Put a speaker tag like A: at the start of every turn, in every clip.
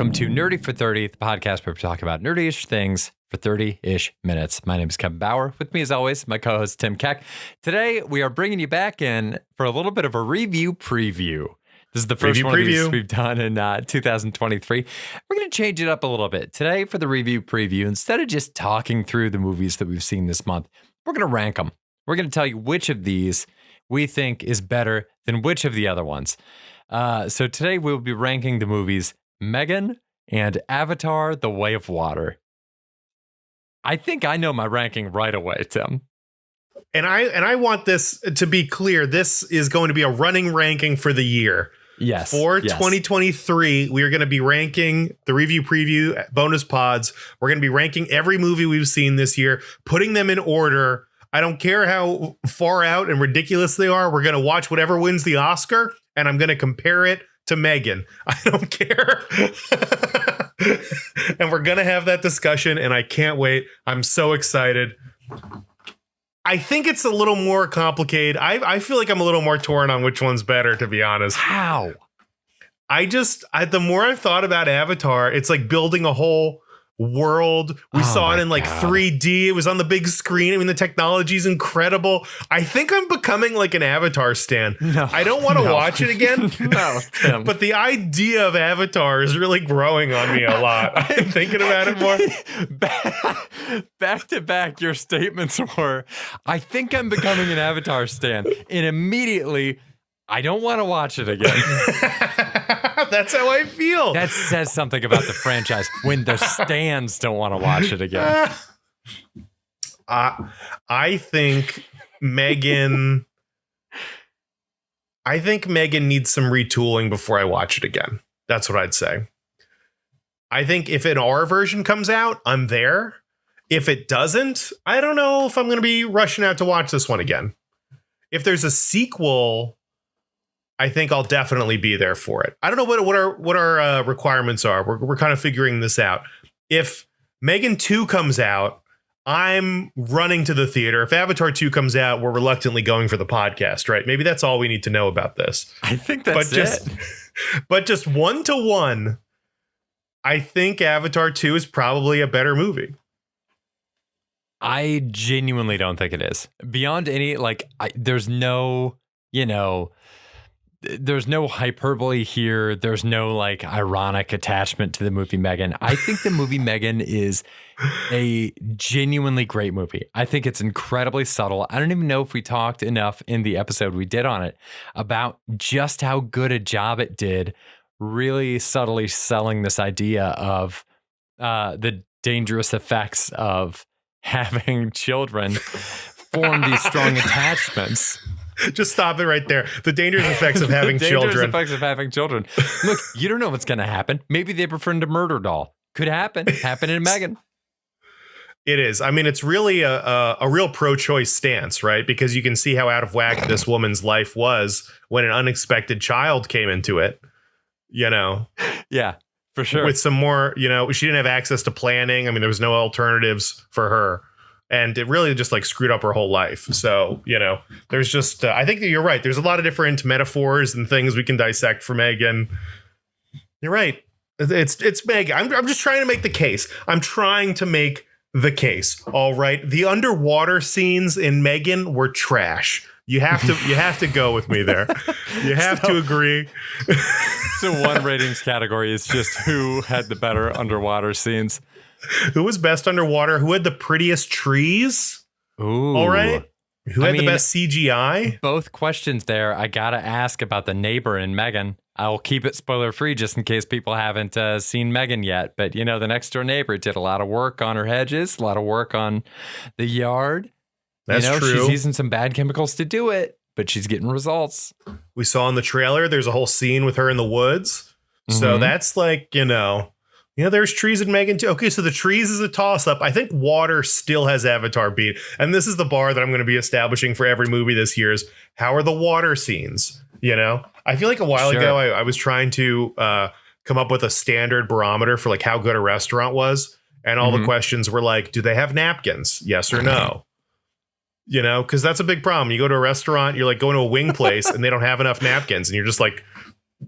A: welcome to Nerdy for 30, the podcast where we talk about nerdy-ish things for 30-ish minutes. My name is Kevin Bauer. With me, as always, my co-host Tim Keck. Today, we are bringing you back in for a little bit of a review preview. This is the first one of these we've done in 2023. We're going to change it up a little bit. Today, for the review preview, instead of just talking through the movies that we've seen this month, we're going to rank them. We're going to tell you which of these we think is better than which of the other ones. So today, we'll be ranking the movies M3GAN and Avatar, The Way of Water. I think I know my ranking right away, Tim.
B: And I want this to be clear. This is going to be a running ranking for the year.
A: Yes.
B: For 2023, we are going to be ranking the review preview bonus pods. We're going to be ranking every movie we've seen this year, putting them in order. I don't care how far out and ridiculous they are. We're going to watch whatever wins the Oscar, and I'm going to compare it to M3GAN. I don't care. And we're going to have that discussion, and I can't wait. I'm so excited. I think it's a little more complicated. I feel like I'm a little more torn on which one's better, to be honest.
A: How?
B: The more I've thought about Avatar, it's like building a whole world. We saw it in like 3D. It was on the big screen. I mean, the technology is incredible. I think I'm becoming like an Avatar stan. No, I don't want to watch it again.
A: No, Tim.
B: But the idea of Avatar is really growing on me a lot. I'm thinking about it more.
A: Back to back, your statements were, I think I'm becoming an Avatar stan. And immediately, I don't want to watch it again.
B: That's how I feel.
A: That says something about the franchise when the stans don't want to watch it again.
B: I think M3GAN needs some retooling before I watch it again. That's what I'd say. I think if an R version comes out, I'm there. If it doesn't, I don't know if I'm going to be rushing out to watch this one again. If there's a sequel, I think I'll definitely be there for it. I don't know what our requirements are. We're kind of figuring this out. If M3GAN 2 comes out, I'm running to the theater. If Avatar 2 comes out, we're reluctantly going for the podcast, right? Maybe that's all we need to know about this.
A: I think that's it.
B: But just 1-to-1, I think Avatar 2 is probably a better movie.
A: I genuinely don't think it is. Beyond any, there's no, there's no hyperbole here. There's no ironic attachment to the movie M3GAN. I think the movie M3GAN is a genuinely great movie. I think it's incredibly subtle. I don't even know if we talked enough in the episode we did on it about just how good a job it did really subtly selling this idea of the dangerous effects of having children form these strong attachments.
B: Just stop it right there. The dangerous effects of having children.
A: Dangerous effects of having children. Look, you don't know what's going to happen. Maybe they befriend a murder doll. Could happen. Happen in M3GAN.
B: It is. I mean, it's really a real pro-choice stance, right? Because you can see how out of whack this woman's life was when an unexpected child came into it.
A: Yeah, for sure.
B: With some more, she didn't have access to planning. I mean, there was no alternatives for her. And it really just screwed up her whole life. So, there's just I think that you're right. There's a lot of different metaphors and things we can dissect for M3GAN. You're right. It's M3GAN. I'm just trying to make the case. I'm trying to make the case. All right. The underwater scenes in M3GAN were trash. You have to go with me there. You have to agree.
A: So one ratings category is just who had the better underwater scenes.
B: Who was best underwater? Who had the prettiest trees?
A: Ooh.
B: All right. Who had the best CGI?
A: Both questions there. I got to ask about the neighbor in M3GAN. I'll keep it spoiler free just in case people haven't seen M3GAN yet. But, the next door neighbor did a lot of work on her hedges, a lot of work on the yard.
B: That's true.
A: She's using some bad chemicals to do it, but she's getting results.
B: We saw in the trailer, there's a whole scene with her in the woods. Mm-hmm. So that's there's trees in M3GAN too. Okay, so the trees is a toss-up. I think water still has Avatar beat. And this is the bar that I'm going to be establishing for every movie this year is how are the water scenes? I feel like a while ago I was trying to come up with a standard barometer for how good a restaurant was. And all the questions were do they have napkins? Yes or no? Because that's a big problem. You go to a restaurant, you're going to a wing place and they don't have enough napkins. And you're just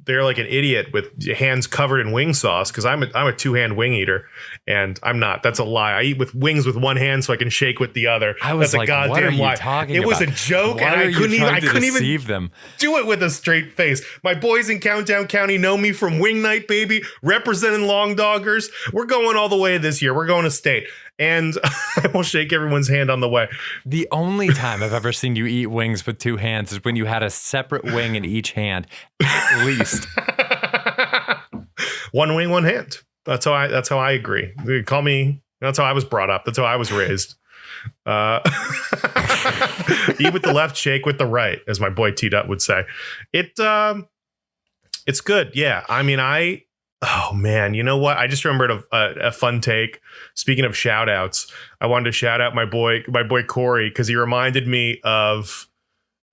B: there like an idiot with hands covered in wing sauce because I'm a 2-hand wing eater, and I'm not. That's a lie. I eat with wings with one hand so I can shake with the other.
A: I was
B: That's
A: like,
B: a goddamn
A: what are you
B: lie.
A: talking
B: It
A: about?
B: was a joke,
A: Why
B: and I couldn't even
A: them.
B: do it with a straight face. My boys in Countdown County know me from Wing Night, baby, representing Long Doggers. We're going all the way this year. We're going to state. And I will shake everyone's hand on the way.
A: The only time I've ever seen you eat wings with 2 hands is when you had a separate wing in each hand, at least.
B: One wing, one hand. That's how I agree. They call me. That's how I was brought up. That's how I was raised. Eat with the left, shake with the right, as my boy T-Dut would say. It's good. Yeah. I mean, oh man, you know what? I just remembered a fun take. Speaking of shout outs, I wanted to shout out my boy Corey, because he reminded me of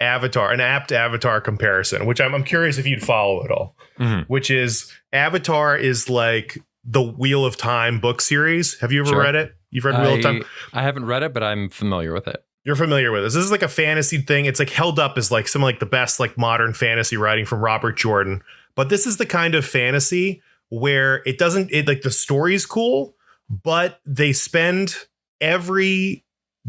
B: Avatar, an apt Avatar comparison, which I'm curious if you'd follow at all.
A: Mm-hmm.
B: Which is Avatar is like the Wheel of Time book series. Have you ever read it? You've read Wheel of Time?
A: I haven't read it, but I'm familiar with it.
B: You're familiar with this. This is like a fantasy thing. It's like held up as like some like the best like modern fantasy writing from Robert Jordan. But this is the kind of fantasy where it like the story's cool, but they spend every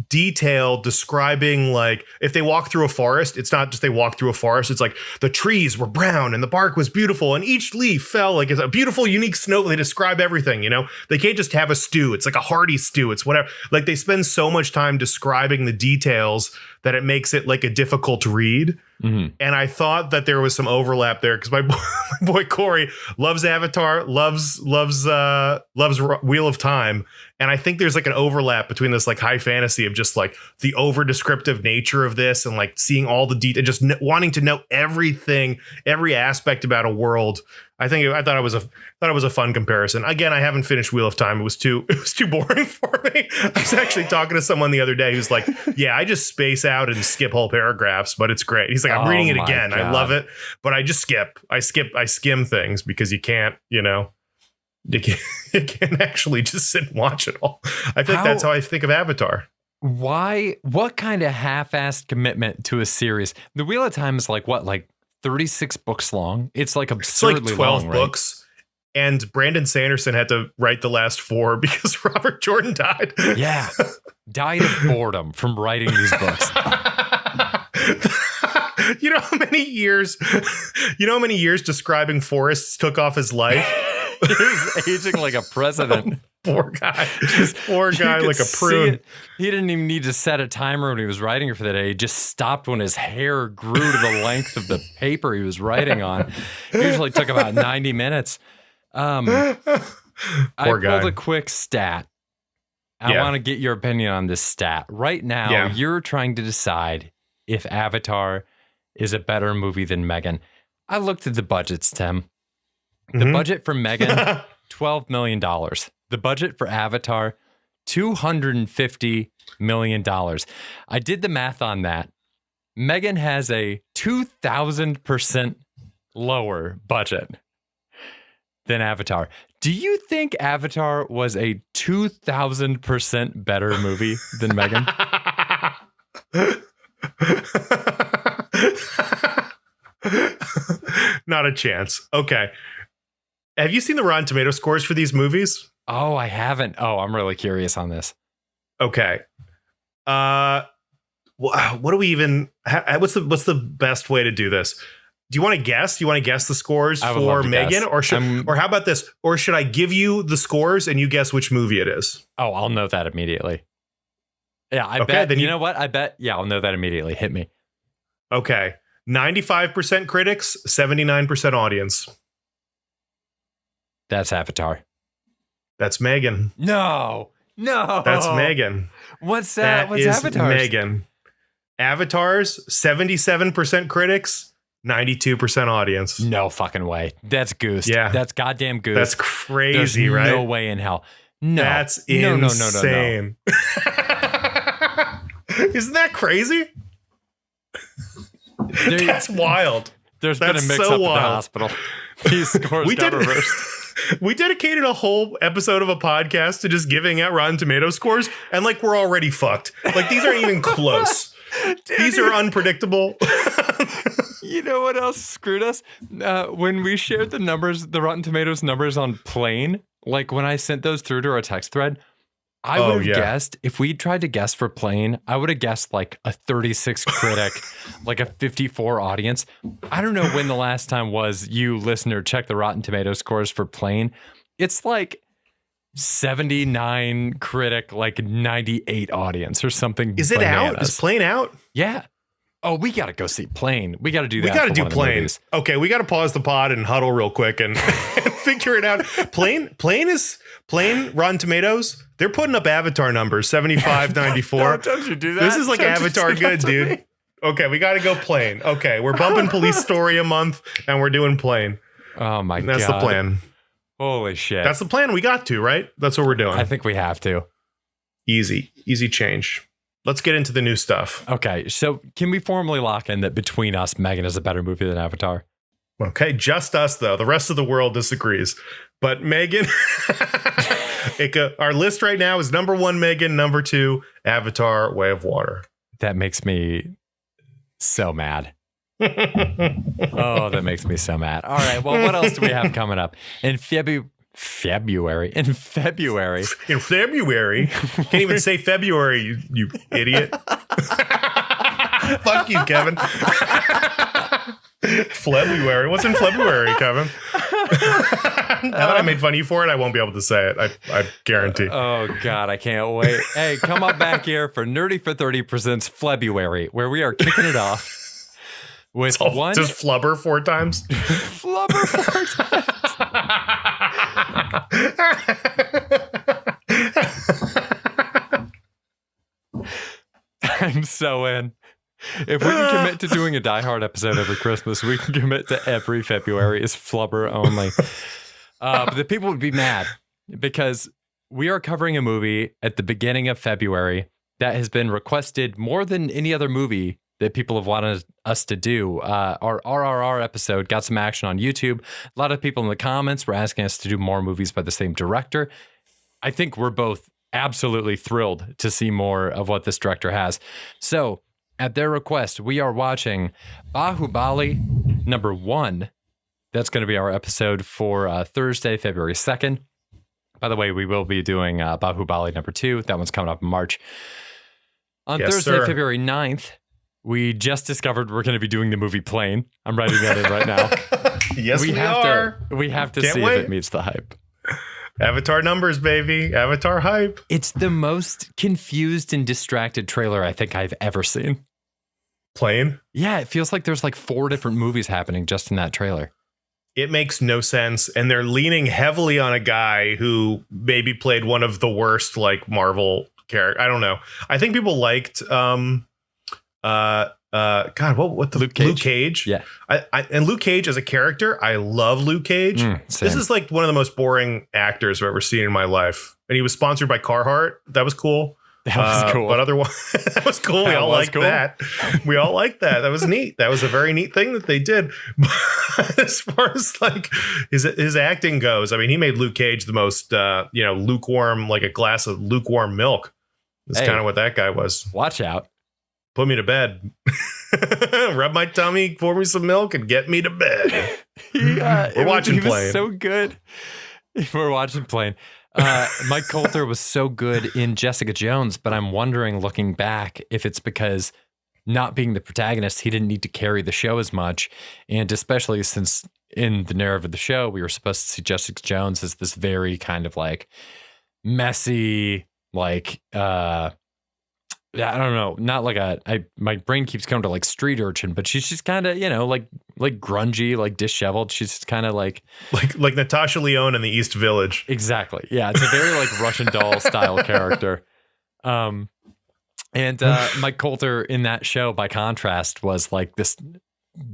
B: detail describing, like, if they walk through a forest, it's not just they walk through a forest, it's like the trees were brown and the bark was beautiful and each leaf fell like it's a beautiful unique snow. They describe everything, you know. They can't just have a stew. It's like a hearty stew. It's whatever. Like they spend so much time describing the details that it makes it like a difficult read. Mm-hmm. And I thought that there was some overlap there because my boy Corey loves Avatar, loves Wheel of Time, and I think there's like an overlap between this like high fantasy of just like the over descriptive nature of this and like seeing all the detail, just wanting to know everything, every aspect about a world. I thought it was a fun comparison. Again, I haven't finished Wheel of Time. It was too boring for me. I was actually talking to someone the other day who's like, yeah, I just space out and skip whole paragraphs, but it's great. He's like, I'm reading it again. God. I love it, but I just skip. I skim things because you can't, you know, you can't actually just sit and watch it all. I think that's how I think of Avatar.
A: Why? What kind of half-assed commitment to a series? The Wheel of Time is like what, like 36 books long? It's like absurdly
B: it's like 12
A: long,
B: books. Right? And Brandon Sanderson had to write the last 4 because Robert Jordan died.
A: Yeah. Died of boredom from writing these books.
B: You know how many years describing forests took off his life?
A: He was aging like a president.
B: Poor guy. Poor guy like a prune.
A: He didn't even need to set a timer when he was writing for the day. He just stopped when his hair grew to the length of the paper he was writing on. It usually took about 90 minutes. I pulled a quick stat. I want to get your opinion on this stat. Right now, you're trying to decide if Avatar is a better movie than M3GAN. I looked at the budgets, Tim. The budget for M3GAN, $12 million. The budget for Avatar, $250 million. I did the math on that. M3GAN has a 2,000% lower budget than Avatar. Do you think Avatar was a 2,000% better movie than M3GAN?
B: Not a chance. Okay. Have you seen the Rotten Tomato scores for these movies?
A: Oh, I haven't. Oh, I'm really curious on this.
B: Okay. What do we even? What's the best way to do this? Do you want to guess? Do you want to guess the scores for M3GAN, or how about this? Or should I give you the scores and you guess which movie it is?
A: Oh, I'll know that immediately. Yeah, I bet. Then you know what? I bet. Yeah, I'll know that immediately. Hit me.
B: Okay. 95% critics, 79% audience.
A: That's Avatar.
B: That's M3GAN.
A: No.
B: That's M3GAN.
A: What's that? What's Avatar?
B: M3GAN. Avatar's 77% critics, 92% audience.
A: No fucking way. That's goose.
B: Yeah.
A: That's goddamn goose.
B: That's crazy,
A: There's
B: right?
A: No way in hell. No.
B: That's insane.
A: No.
B: Isn't that crazy? That's wild.
A: There's been a mix-up at the hospital. These scores got reversed.
B: We dedicated a whole episode of a podcast to just giving out Rotten Tomato scores, and like we're already fucked. Like these aren't even close. These are unpredictable.
A: You know what else screwed us? When we shared the numbers, the Rotten Tomatoes numbers on Plane, like when I sent those through to our text thread, I would have guessed, if we tried to guess for Plane, I would have guessed like a 36 critic, like a 54 audience. I don't know when the last time was you, listener, check the Rotten Tomato scores for Plane. It's like 79 critic, like 98 audience or something.
B: Is it out? Is Plane out?
A: Yeah. Oh, we got to go see Plane. We got to do that.
B: We got to do Plane. Okay, we got to pause the pod and huddle real quick and figure it out. Plane, Rotten Tomatoes, they're putting up Avatar numbers, 75, 94.
A: Don't you do that?
B: This is like Avatar good, dude. Okay, we got to go Plane. Okay, we're bumping Police Story a month and we're doing Plane.
A: Oh, my God.
B: That's the plan.
A: Holy shit.
B: That's the plan. We got to, right? That's what we're doing.
A: I think we have to.
B: Easy change. Let's get into the new stuff.
A: Okay, so can we formally lock in that between us, M3GAN is a better movie than Avatar?
B: Okay, just us, though. The rest of the world disagrees. But M3GAN, our list right now is number 1, M3GAN, number 2, Avatar, Way of Water.
A: That makes me so mad. Oh, that makes me so mad. All right, well, what else do we have coming up? In February. In February.
B: Can't even say February, you idiot. Fuck you, Kevin. February. What's in February, Kevin? Now that I made fun of you for it, I won't be able to say it. I guarantee.
A: Oh, God, I can't wait. Hey, come on back here for Nerdy for 30 presents February, where we are kicking it off with
B: just flubber 4 times.
A: Flubber 4 times. I'm so in. If we can commit to doing a Die Hard episode every Christmas, we can commit to every February is flubber only. But the people would be mad because we are covering a movie at the beginning of February that has been requested more than any other movie that people have wanted us to do. Our RRR episode got some action on YouTube. A lot of people in the comments were asking us to do more movies by the same director. I think we're both absolutely thrilled to see more of what this director has. So, at their request, we are watching Bahubali number 1. That's going to be our episode for Thursday, February 2nd. By the way, we will be doing Bahubali number 2. That one's coming up in March. On Thursday, February 9th, we just discovered we're going to be doing the movie Plane. I'm writing that in right now.
B: Yes, we are.
A: We have to
B: Can't
A: see
B: wait.
A: if it meets the hype.
B: Avatar numbers, baby. Avatar hype.
A: It's the most confused and distracted trailer I think I've ever seen.
B: Plane?
A: Yeah, it feels like there's like 4 different movies happening just in that trailer.
B: It makes no sense. And they're leaning heavily on a guy who maybe played one of the worst like Marvel characters. I don't know. I think people liked God, what the Luke Cage?
A: Yeah.
B: And Luke Cage as a character, I love Luke Cage. This is like one of the most boring actors I've ever seen in my life. And he was sponsored by Carhartt. That was cool.
A: That was cool.
B: But otherwise, that was cool. We all liked that. We all liked that. That was neat. That was a very neat thing that they did. But as far as like his acting goes, I mean, he made Luke Cage the most, lukewarm, like a glass of lukewarm milk. That's kind of what that guy was.
A: Watch out.
B: Put me to bed. Rub my tummy, pour me some milk, and get me to bed. We're watching Plane.
A: So good. We're watching Plane. Mike Coulter was so good in Jessica Jones, but I'm wondering, looking back, if it's because not being the protagonist, he didn't need to carry the show as much. And especially since in the narrative of the show, we were supposed to see Jessica Jones as this very kind of like messy, like, I don't know, not like my brain keeps coming to like street urchin, but she's just kind of, like grungy, like disheveled. She's just kind of like
B: Natasha Lyonne in the East Village.
A: Exactly. Yeah. It's a very like Russian doll style character. And Mike Coulter in that show, by contrast, was like this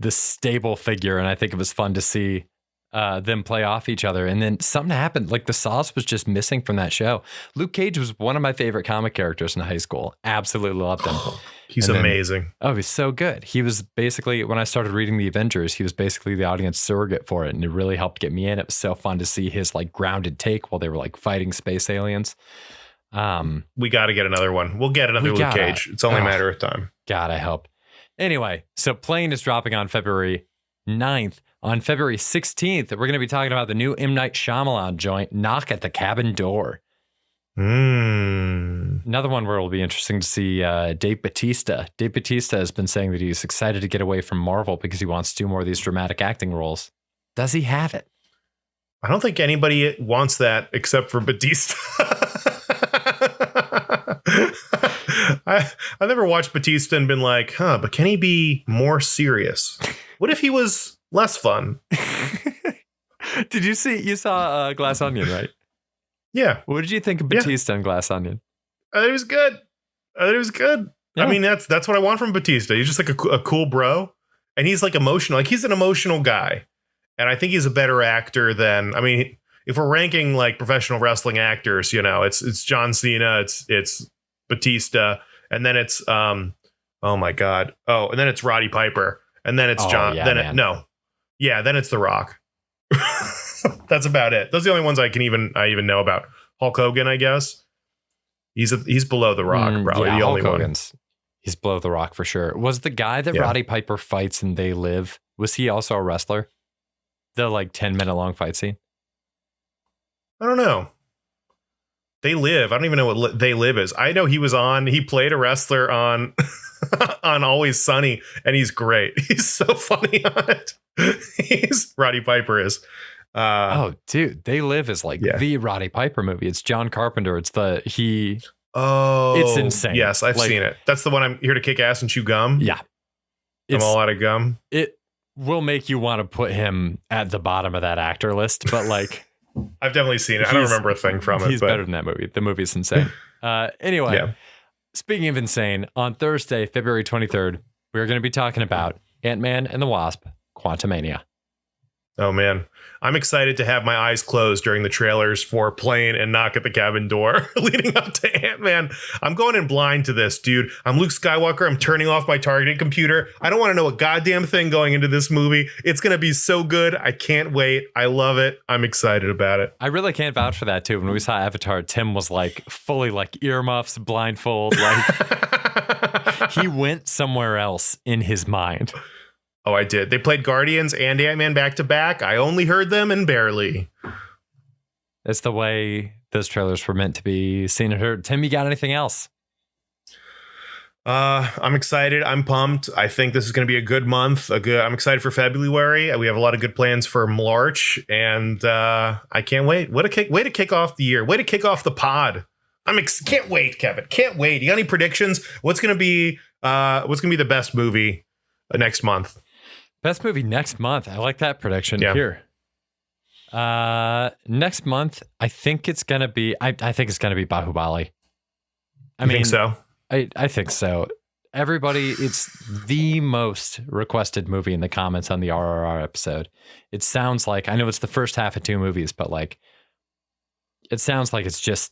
A: stable figure. And I think it was fun to see them play off each other. And then something happened. Like the sauce was just missing from that show. Luke Cage was one of my favorite comic characters in high school. Absolutely loved him.
B: He's amazing.
A: He's so good. He was basically, when I started reading the Avengers, he was basically the audience surrogate for it. And it really helped get me in. It was so fun to see his like grounded take while they were like fighting space aliens.
B: We got to get another one. We'll get another Luke Cage. It's only a matter of time.
A: God, I hope. Anyway, so Plane is dropping on February 9th. On February 16th, we're going to be talking about the new M. Night Shyamalan joint, Knock at the Cabin Door. Another one where it'll be interesting to see Dave Bautista. Dave Bautista has been saying that he's excited to get away from Marvel because he wants to do more of these dramatic acting roles. Does he have it?
B: I don't think anybody wants that except for Bautista. I've never watched Bautista and been like, but can he be more serious? What if he was less fun?
A: Did you saw Glass Onion, right?
B: Yeah.
A: What did you think of Bautista and Glass Onion?
B: I thought it was good. Yeah. I mean, that's what I want from Bautista. He's just like a cool bro. And he's like emotional. Like he's an emotional guy. And I think he's a better actor than, I mean, if we're ranking like professional wrestling actors, it's John Cena, it's Bautista, and then it's oh my God. Oh, and then it's Roddy Piper. And then it's John.
A: Yeah,
B: then it's The Rock. That's about it. Those are the only ones I even know about. Hulk Hogan, I guess. He's below The Rock, probably the only one.
A: He's below The Rock for sure. Was the guy that Roddy Piper fights in They Live, was he also a wrestler? The like 10-minute long fight scene?
B: I don't know. They Live. I don't even know what They Live is. I know he played a wrestler on on Always Sunny, and he's great. He's so funny on it. Roddy Piper is.
A: Oh, dude, They Live is like the Roddy Piper movie. It's John Carpenter. It's it's insane.
B: Yes, I've seen it. That's the one. I'm here to kick ass and chew gum.
A: Yeah.
B: I'm all out of gum.
A: It will make you want to put him at the bottom of that actor list, but like
B: I've definitely seen it. I don't remember a thing from it.
A: He's better than that movie. The movie's insane. Anyway, speaking of insane, on Thursday, February 23rd, we're going to be talking about Ant-Man and the Wasp: Quantumania.
B: Oh, man. I'm excited to have my eyes closed during the trailers for Plane and Knock at the Cabin Door leading up to Ant-Man. I'm going in blind to this, dude. I'm Luke Skywalker. I'm turning off my targeting computer. I don't want to know a goddamn thing going into this movie. It's going to be so good. I can't wait. I love it. I'm excited about it.
A: I really can't vouch for that, too. When we saw Avatar, Tim was like fully like earmuffs, blindfold. Like he went somewhere else in his mind.
B: Oh, I did. They played Guardians and Ant-Man back to back. I only heard them and barely.
A: That's the way those trailers were meant to be seen and heard. Tim, you got anything else?
B: I'm excited. I'm pumped. I think this is going to be a good month. I'm excited for February. We have a lot of good plans for March, and I can't wait. Way to kick off the year. Way to kick off the pod. Can't wait, Kevin. Can't wait. You got any predictions? What's going to be the best movie next month?
A: Best movie next month. I like that prediction.
B: Yeah.
A: Here. Next month, I think it's gonna be. I think it's gonna be Bahubali. I mean,
B: think so.
A: I think so. Everybody, it's the most requested movie in the comments on the RRR episode. It sounds like, I know it's the first half of two movies, but like, it sounds like it's just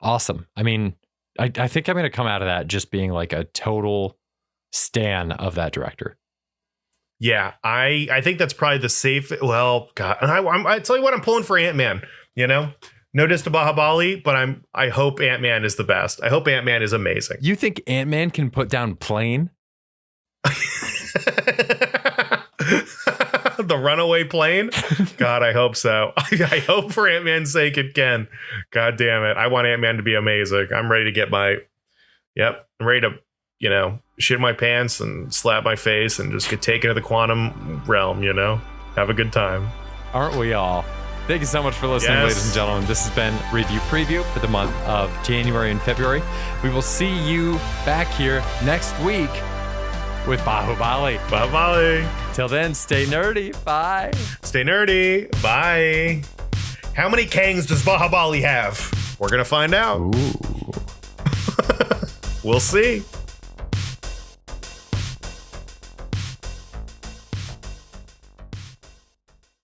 A: awesome. I mean, I think I'm gonna come out of that just being like a total stan of that director.
B: Yeah, I think that's probably the safe. Well, God, and I tell you what, I'm pulling for Ant-Man. No diss to Bahubali, but I hope Ant-Man is the best. I hope Ant-Man is amazing.
A: You think Ant-Man can put down Plane?
B: The runaway plane? God, I hope so. I hope for Ant-Man's sake it can. God damn it. I want Ant-Man to be amazing. I'm ready to get I'm ready to, shit my pants and slap my face and just get taken to the quantum realm, have a good time.
A: Aren't we all? Thank you so much for listening, ladies and gentlemen. This has been Review Preview for the month of January and February. We will see you back here next week with Bahubali. Till then, stay nerdy. Bye.
B: Stay nerdy. Bye. How many Kangs does Bahubali have? We're going to find out.
A: Ooh.
B: We'll see.